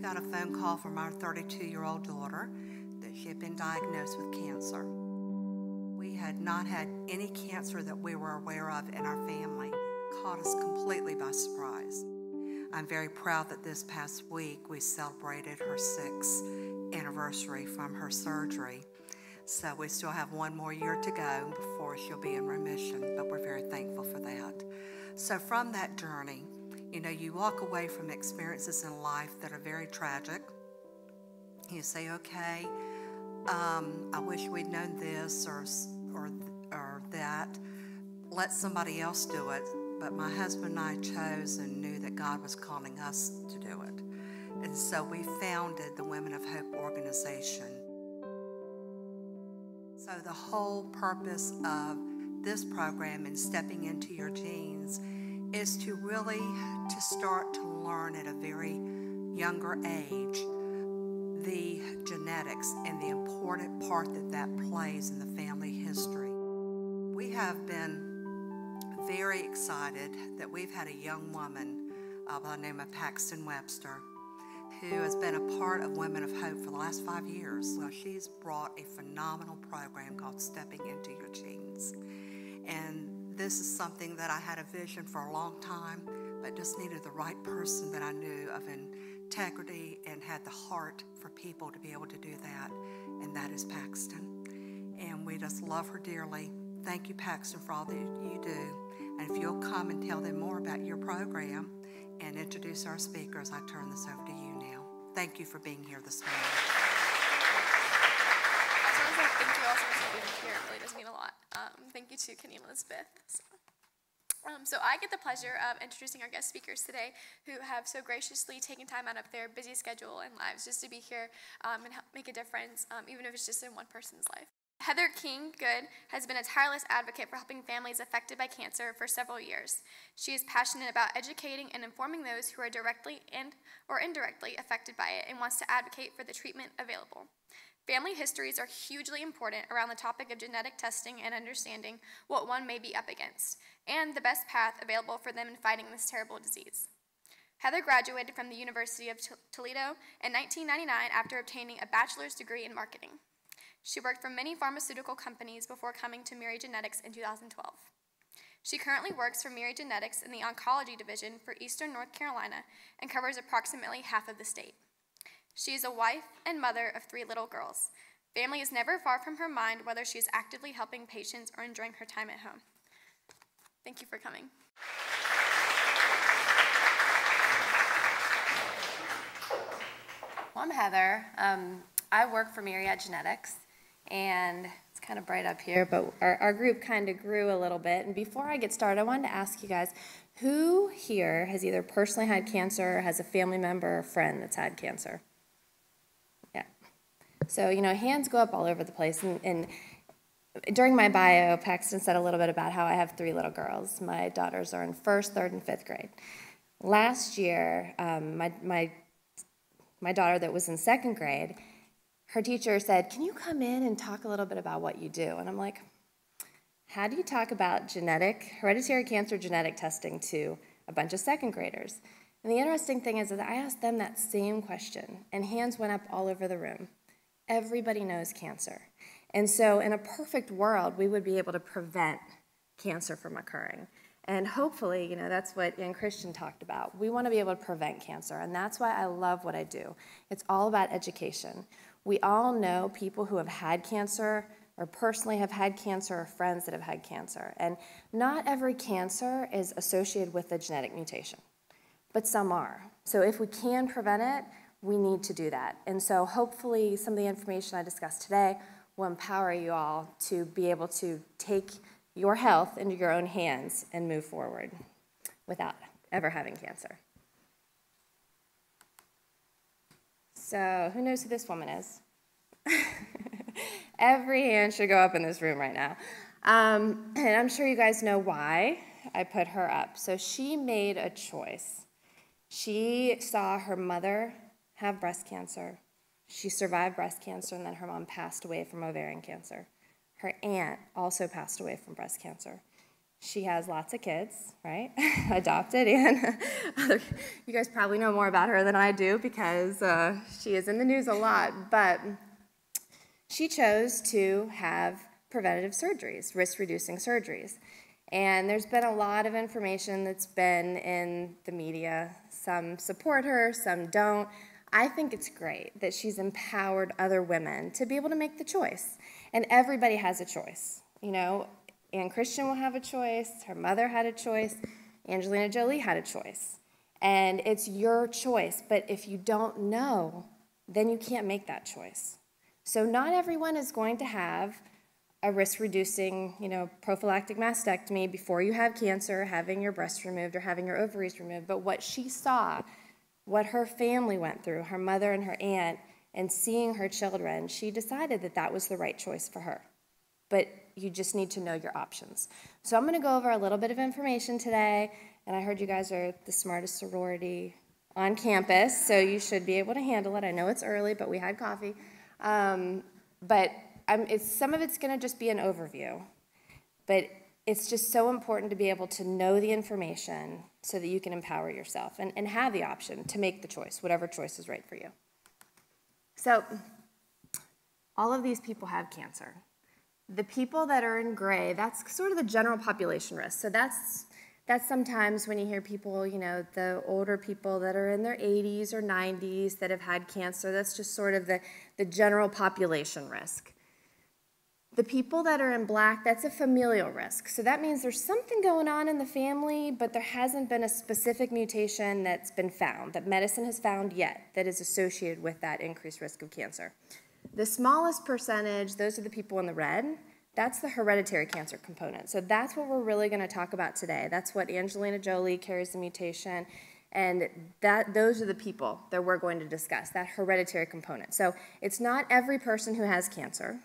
got a phone call from our 32-year-old daughter that she had been diagnosed with cancer. We had not had any cancer that we were aware of in our family. It caught us completely by surprise. I'm very proud that this past week we celebrated her 6th anniversary from her surgery. So we still have one more year to go before she'll be in remission, but we're very thankful for that. So from that journey, you walk away from experiences in life that are very tragic. You say, okay, I wish we'd known this or that. Let somebody else do it. But my husband and I chose and knew that God was calling us to do it. And so we founded the Women of Hope organization. So the whole purpose of this program and Stepping Into Your Genes is to really start to learn at a very younger age the genetics and the important part that plays in the family history. We have been very excited that we've had a young woman by the name of Paxton Webster who has been a part of Women of Hope for the last 5 years. Well, she's brought a phenomenal program called Stepping Into Your Genes. And this is something that I had a vision for a long time, but just needed the right person that I knew of integrity and had the heart for people to be able to do that, and that is Paxton. And we just love her dearly. Thank you, Paxton, for all that you do. And if you'll come and tell them more about your program and introduce our speakers, I turn this over to you now. Thank you for being here this morning. I just want to say thank you all so much for being here. It really does mean a lot. Thank you to Kenny and Elizabeth. So I get the pleasure of introducing our guest speakers today who have so graciously taken time out of their busy schedule and lives just to be here and help make a difference, even if it's just in one person's life. Heather King Good has been a tireless advocate for helping families affected by cancer for several years. She is passionate about educating and informing those who are directly or indirectly affected by it and wants to advocate for the treatment available. Family histories are hugely important around the topic of genetic testing and understanding what one may be up against, and the best path available for them in fighting this terrible disease. Heather graduated from the University of Toledo in 1999 after obtaining a bachelor's degree in marketing. She worked for many pharmaceutical companies before coming to Myriad Genetics in 2012. She currently works for Myriad Genetics in the oncology division for Eastern North Carolina and covers approximately half of the state. She is a wife and mother of 3 little girls. Family is never far from her mind, whether she is actively helping patients or enjoying her time at home. Thank you for coming. Well, I'm Heather. I work for Myriad Genetics, and it's kind of bright up here, but our group kind of grew a little bit. And before I get started, I wanted to ask you guys, who here has either personally had cancer or has a family member or friend that's had cancer? Yeah. So, hands go up all over the place. And during my bio, Paxton said a little bit about how I have 3 little girls. My daughters are in 1st, 3rd, and 5th grade. Last year, my daughter that was in 2nd grade, her teacher said, "Can you come in and talk a little bit about what you do?" And I'm like, how do you talk about hereditary cancer genetic testing to a bunch of 2nd graders? And the interesting thing is that I asked them that same question, and hands went up all over the room. Everybody knows cancer. And so in a perfect world, we would be able to prevent cancer from occurring. And hopefully, that's what Ian Christian talked about. We want to be able to prevent cancer, and that's why I love what I do. It's all about education. We all know people who have had cancer or personally have had cancer or friends that have had cancer. And not every cancer is associated with a genetic mutation, but some are. So if we can prevent it, we need to do that. And so hopefully some of the information I discussed today will empower you all to be able to take your health into your own hands and move forward without ever having cancer. So who knows who this woman is? Every hand should go up in this room right now. And I'm sure you guys know why I put her up. So she made a choice. She saw her mother have breast cancer. She survived breast cancer, and then her mom passed away from ovarian cancer. Her aunt also passed away from breast cancer. She has lots of kids, right? Adopted, and you guys probably know more about her than I do because she is in the news a lot. But she chose to have preventative surgeries, risk-reducing surgeries. And there's been a lot of information that's been in the media. Some support her, some don't. I think it's great that she's empowered other women to be able to make the choice. And everybody has a choice. You know, Ann Christian will have a choice. Her mother had a choice. Angelina Jolie had a choice. And it's your choice. But if you don't know, then you can't make that choice. So not everyone is going to have a risk-reducing, prophylactic mastectomy before you have cancer, having your breasts removed or having your ovaries removed. But what she saw, what her family went through, her mother and her aunt, and seeing her children, she decided that that was the right choice for her. But you just need to know your options. So I'm going to go over a little bit of information today, and I heard you guys are the smartest sorority on campus, so you should be able to handle it. I know it's early, but we had coffee. Some of it's going to just be an overview, but it's just so important to be able to know the information so that you can empower yourself and have the option to make the choice, whatever choice is right for you. So all of these people have cancer. The people that are in gray, that's sort of the general population risk. So that's sometimes when you hear people, the older people that are in their 80s or 90s that have had cancer, that's just sort of the general population risk. The people that are in black, that's a familial risk. So that means there's something going on in the family, but there hasn't been a specific mutation that's been found, that medicine has found yet, that is associated with that increased risk of cancer. The smallest percentage, those are the people in the red. That's the hereditary cancer component. So that's what we're really going to talk about today. That's what Angelina Jolie carries the mutation, and those are the people that we're going to discuss, that hereditary component. So it's not every person who has cancer.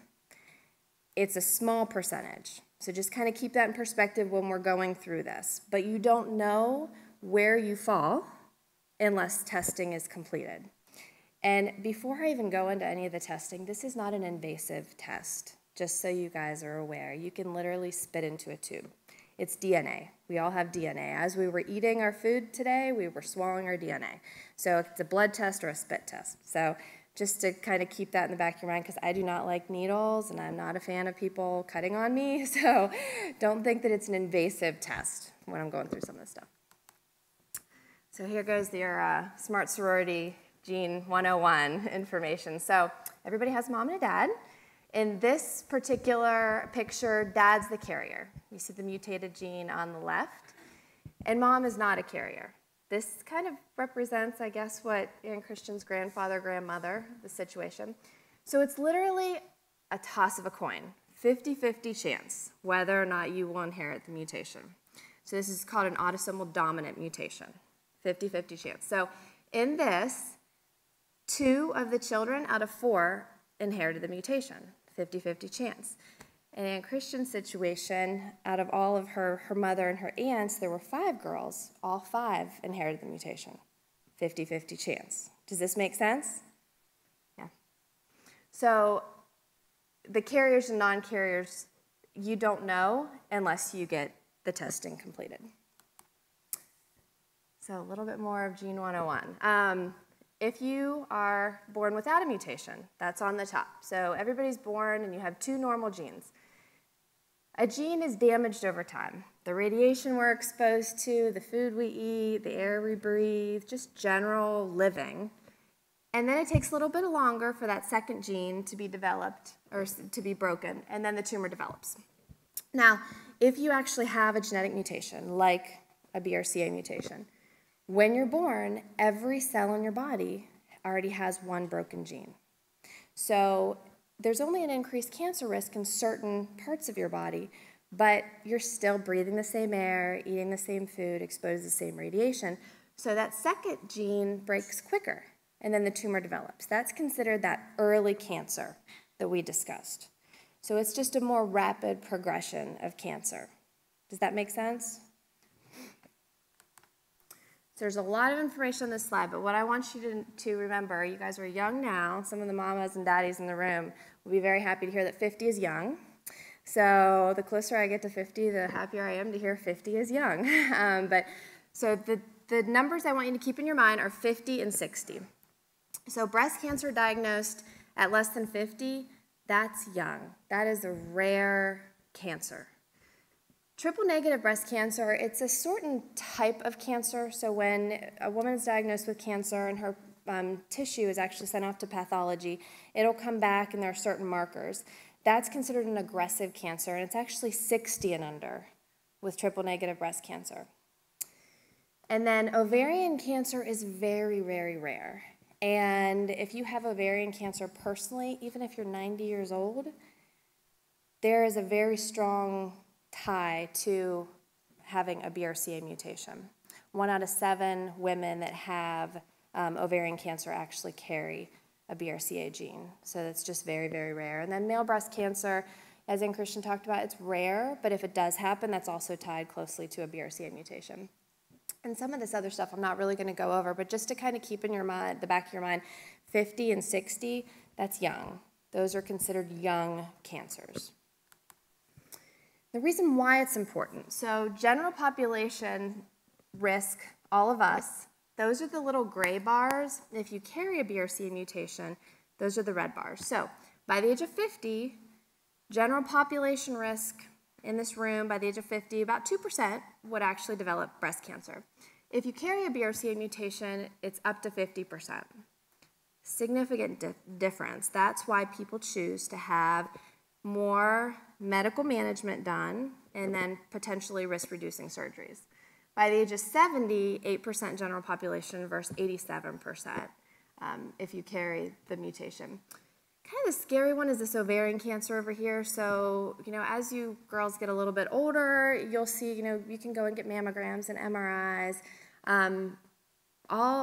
It's a small percentage. So just kind of keep that in perspective when we're going through this. But you don't know where you fall unless testing is completed. And before I even go into any of the testing, this is not an invasive test, just so you guys are aware. You can literally spit into a tube. It's DNA. We all have DNA. As we were eating our food today, we were swallowing our DNA. So it's a blood test or a spit test. So just to kind of keep that in the back of your mind, because I do not like needles, and I'm not a fan of people cutting on me, so don't think that it's an invasive test when I'm going through some of this stuff. So here goes your Smart Sorority Gene 101 information. So everybody has a mom and a dad. In this particular picture, dad's the carrier. You see the mutated gene on the left, and mom is not a carrier. This kind of represents, I guess, what Ann Christian's grandfather, grandmother, the situation. So it's literally a toss of a coin, 50-50 chance whether or not you will inherit the mutation. So this is called an autosomal dominant mutation, 50-50 chance. So in this, 2 of the children out of 4 inherited the mutation, 50-50 chance. In Ann Christian's situation, out of all of her mother and her aunts, there were 5 girls. All 5 inherited the mutation. 50-50 chance. Does this make sense? Yeah. So the carriers and non-carriers, you don't know unless you get the testing completed. So a little bit more of Gene 101. If you are born without a mutation, that's on the top. So everybody's born and you have 2 normal genes. A gene is damaged over time. The radiation we're exposed to, the food we eat, the air we breathe, just general living. And then it takes a little bit longer for that second gene to be developed or to be broken, and then the tumor develops. Now, if you actually have a genetic mutation, like a BRCA mutation, when you're born, every cell in your body already has 1 broken gene. So there's only an increased cancer risk in certain parts of your body, but you're still breathing the same air, eating the same food, exposed to the same radiation. So that second gene breaks quicker, and then the tumor develops. That's considered that early cancer that we discussed. So it's just a more rapid progression of cancer. Does that make sense? So there's a lot of information on this slide, but what I want you to remember, you guys are young now. Some of the mamas and daddies in the room will be very happy to hear that 50 is young. So the closer I get to 50, the happier I am to hear 50 is young. So the numbers I want you to keep in your mind are 50 and 60. So breast cancer diagnosed at less than 50, that's young. That is a rare cancer. Triple-negative breast cancer, it's a certain type of cancer. So when a woman is diagnosed with cancer and her tissue is actually sent off to pathology, it'll come back and there are certain markers. That's considered an aggressive cancer, and it's actually 60 and under with triple-negative breast cancer. And then ovarian cancer is very, very rare. And if you have ovarian cancer personally, even if you're 90 years old, there is a very strong tie to having a BRCA mutation. 1 out of 7 women that have ovarian cancer actually carry a BRCA gene. So that's just very, very rare. And then male breast cancer, as Ann Christian talked about, it's rare, but if it does happen, that's also tied closely to a BRCA mutation. And some of this other stuff I'm not really going to go over, but just to kind of keep in your mind, the back of your mind, 50 and 60, that's young. Those are considered young cancers. The reason why it's important, so general population risk, all of us, those are the little gray bars. If you carry a BRCA mutation, those are the red bars. So by the age of 50, general population risk in this room, by the age of 50, about 2% would actually develop breast cancer. If you carry a BRCA mutation, it's up to 50%. Significant difference. That's why people choose to have more medical management done and then potentially risk-reducing surgeries. By the age of 70, 8% general population versus 87% if you carry the mutation. Kind of the scary one is this ovarian cancer over here. So, as you girls get a little bit older, you'll see, you can go and get mammograms and MRIs.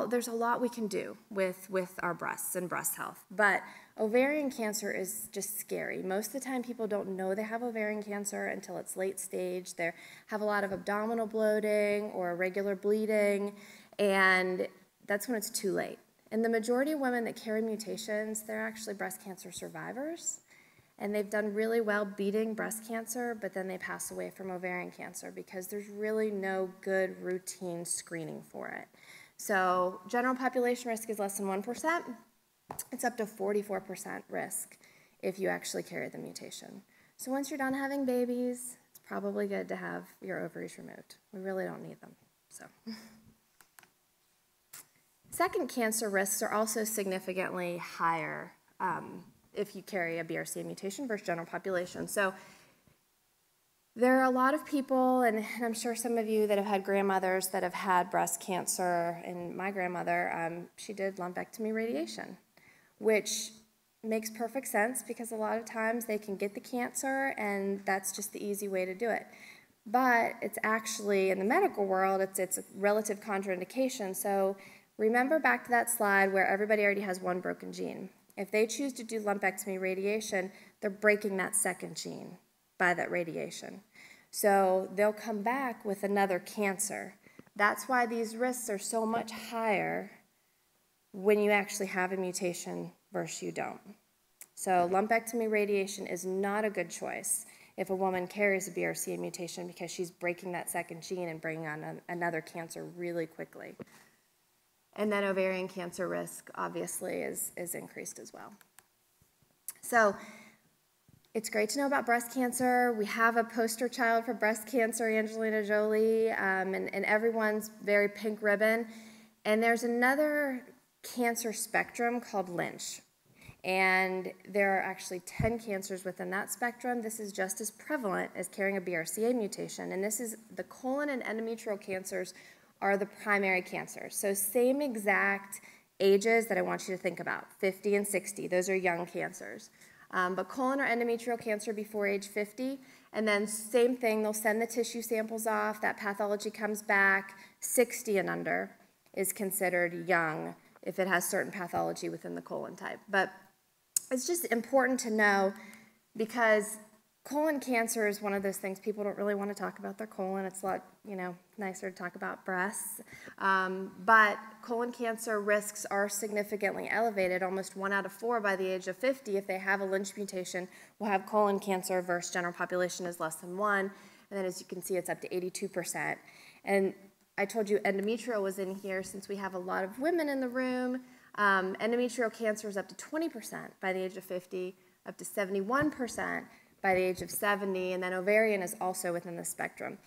There's a lot we can do with our breasts and breast health. But ovarian cancer is just scary. Most of the time people don't know they have ovarian cancer until it's late stage. They have a lot of abdominal bloating or irregular bleeding, and that's when it's too late. And the majority of women that carry mutations, they're actually breast cancer survivors, and they've done really well beating breast cancer, but then they pass away from ovarian cancer because there's really no good routine screening for it. So general population risk is less than 1%. It's up to 44% risk if you actually carry the mutation. So once you're done having babies, it's probably good to have your ovaries removed. We really don't need them. So. Second cancer risks are also significantly higher if you carry a BRCA mutation versus general population. So there are a lot of people, and I'm sure some of you that have had grandmothers that have had breast cancer, and my grandmother, she did lumpectomy radiation, which makes perfect sense because a lot of times they can get the cancer and that's just the easy way to do it. But it's actually, in the medical world, it's a relative contraindication. So remember back to that slide where everybody already has one broken gene. If they choose to do lumpectomy radiation, they're breaking that second gene by that radiation. So they'll come back with another cancer. That's why these risks are so much higher when you actually have a mutation versus you don't. So lumpectomy radiation is not a good choice if a woman carries a BRCA mutation because she's breaking that second gene and bringing on another cancer really quickly. And then ovarian cancer risk, obviously, is increased as well. So it's great to know about breast cancer. We have a poster child for breast cancer, Angelina Jolie, and everyone's very pink ribbon. And there's another cancer spectrum called Lynch. And there are actually 10 cancers within that spectrum. This is just as prevalent as carrying a BRCA mutation. And this is the colon and endometrial cancers are the primary cancers. So same exact ages that I want you to think about, 50 and 60. Those are young cancers. But colon or endometrial cancer before age 50, and then same thing, they'll send the tissue samples off, that pathology comes back, 60 and under is considered young if it has certain pathology within the colon type. But it's just important to know because Colon cancer is one of those things people don't really want to talk about their colon. It's a lot, nicer to talk about breasts. But colon cancer risks are significantly elevated. Almost 1 out of 4 by the age of 50, if they have a Lynch mutation, will have colon cancer versus general population is less than 1. And then as you can see, it's up to 82%. And I told you endometrial was in here since we have a lot of women in the room. Endometrial cancer is up to 20% by the age of 50, up to 71% by the age of 70, and then ovarian is also within the spectrum.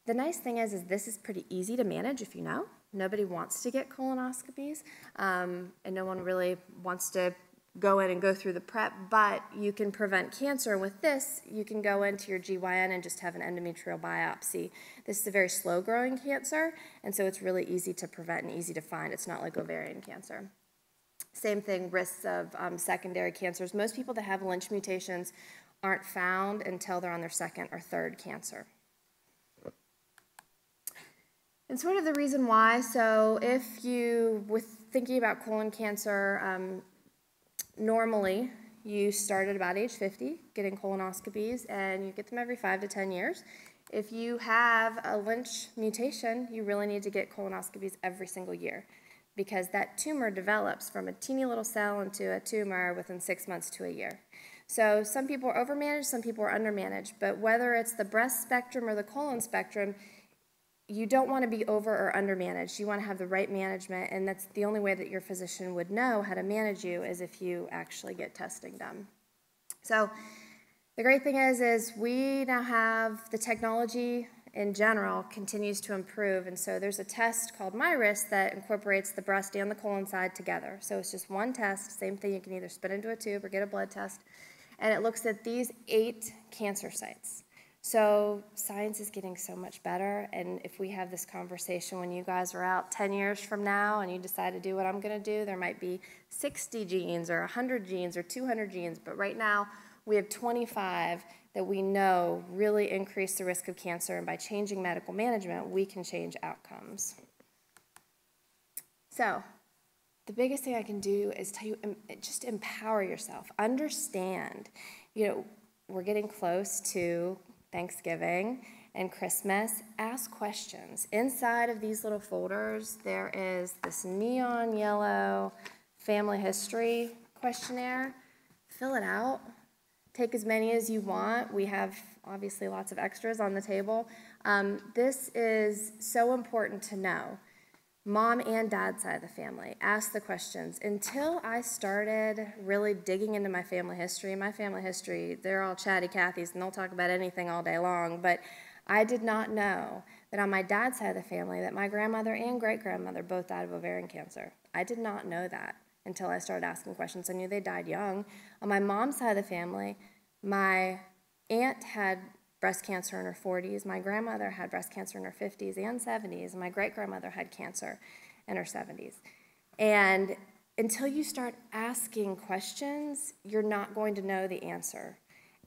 The nice thing is this is pretty easy to manage if you know. Nobody wants to get colonoscopies, and no one really wants to go in and go through the prep, but you can prevent cancer. And with this, you can go into your GYN and just have an endometrial biopsy. This is a very slow-growing cancer, and so it's really easy to prevent and easy to find. It's not like ovarian cancer. Same thing, risks of secondary cancers. Most people that have Lynch mutations aren't found until they're on their second or third cancer. And sort of the reason why, so if you, with thinking about colon cancer, normally you start at about age 50 getting colonoscopies, and you get them every 5 to 10 years. If you have a Lynch mutation, you really need to get colonoscopies every single year, because that tumor develops from a teeny little cell into a tumor within 6 months to a year. So some people are overmanaged, some people are undermanaged, but whether it's the breast spectrum or the colon spectrum, you don't want to be over or undermanaged. You want to have the right management, and that's the only way that your physician would know how to manage you is if you actually get testing done. So the great thing is we now have the technology in general continues to improve, and so there's a test called MyRisk that incorporates the breast and the colon side together. So it's just one test, same thing, you can either spit into a tube or get a blood test, and it looks at these 8 cancer sites. So science is getting so much better, and if we have this conversation when you guys are out 10 years from now and you decide to do what I'm going to do, there might be 60 genes or 100 genes or 200 genes, but right now we have 25 that we know really increase the risk of cancer, and by changing medical management, we can change outcomes. So the biggest thing I can do is tell you, just empower yourself. Understand, we're getting close to Thanksgiving and Christmas. Ask questions. Inside of these little folders, there is this neon yellow family history questionnaire. Fill it out. Take as many as you want. We have obviously lots of extras on the table. This is so important to know. Mom and dad side of the family, ask the questions. Until I started really digging into my family history, they're all chatty Cathys and they'll talk about anything all day long, but I did not know that on my dad's side of the family that my grandmother and great-grandmother both died of ovarian cancer. I did not know that until I started asking questions. I knew they died young. On my mom's side of the family, my aunt had breast cancer in her 40s. My grandmother had breast cancer in her 50s and 70s. And my great-grandmother had cancer in her 70s. And until you start asking questions, you're not going to know the answer.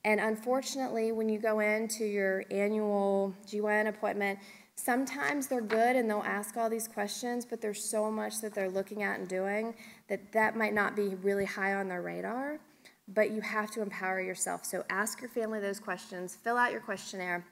And unfortunately, when you go into your annual GYN appointment, sometimes they're good and they'll ask all these questions, but there's so much that they're looking at and doing that might not be really high on their radar. But you have to empower yourself. So ask your family those questions, fill out your questionnaire,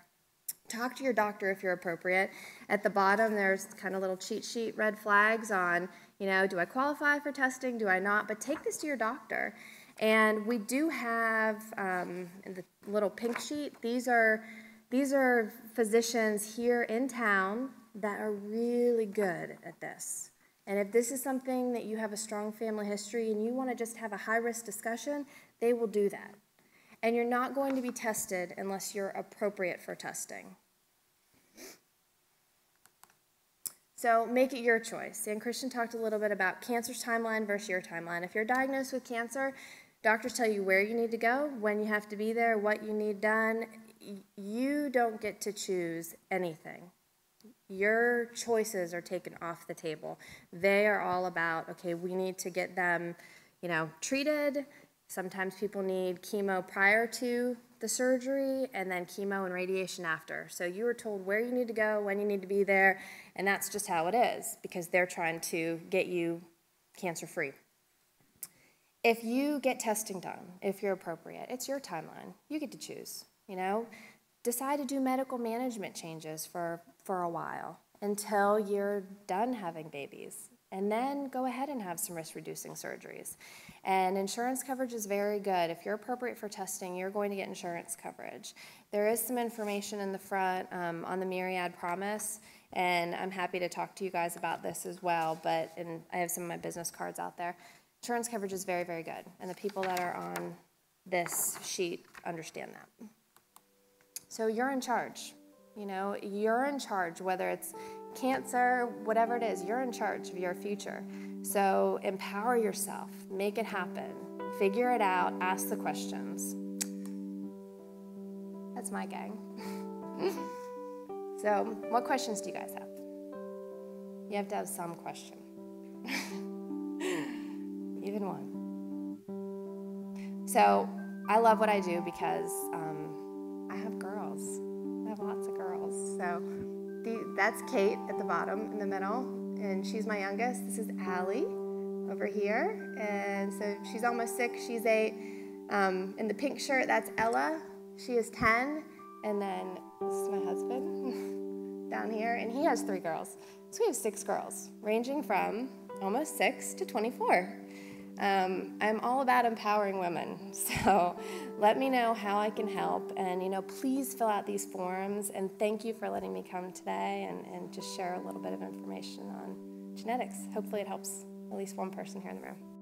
talk to your doctor if you're appropriate. At the bottom, there's kind of little cheat sheet, red flags on, do I qualify for testing, do I not? But take this to your doctor. And we do have the little pink sheet. These are physicians here in town that are really good at this. And if this is something that you have a strong family history and you want to just have a high-risk discussion, they will do that. And you're not going to be tested unless you're appropriate for testing. So make it your choice. And Christian talked a little bit about cancer's timeline versus your timeline. If you're diagnosed with cancer, doctors tell you where you need to go, when you have to be there, what you need done. You don't get to choose anything. Your choices are taken off the table. They are all about, okay, we need to get them, treated. Sometimes people need chemo prior to the surgery and then chemo and radiation after. So you were told where you need to go, when you need to be there, and that's just how it is because they're trying to get you cancer-free. If you get testing done, if you're appropriate, it's your timeline. You get to choose. You know, decide to do medical management changes for a while until you're done having babies. And then go ahead and have some risk-reducing surgeries. And insurance coverage is very good. If you're appropriate for testing, you're going to get insurance coverage. There is some information in the front on the Myriad Promise, and I'm happy to talk to you guys about this as well, and I have some of my business cards out there. Insurance coverage is very, very good, and the people that are on this sheet understand that. So you're in charge. You know, you're in charge, whether it's cancer, whatever it is, you're in charge of your future. So empower yourself, make it happen, figure it out, ask the questions. That's my gang. So what questions do you guys have? You have to have some question. Even one. So I love what I do because I have girls. I have lots of girls. So that's Kate at the bottom in the middle, and she's my youngest. This is Allie over here, and so she's almost 6. She's 8. In the pink shirt, that's Ella. She is 10, and then this is my husband down here, and he has 3 girls. So we have 6 girls, ranging from almost 6 to 24. I'm all about empowering women, so let me know how I can help, and please fill out these forms, and thank you for letting me come today and just share a little bit of information on genetics. Hopefully it helps at least one person here in the room.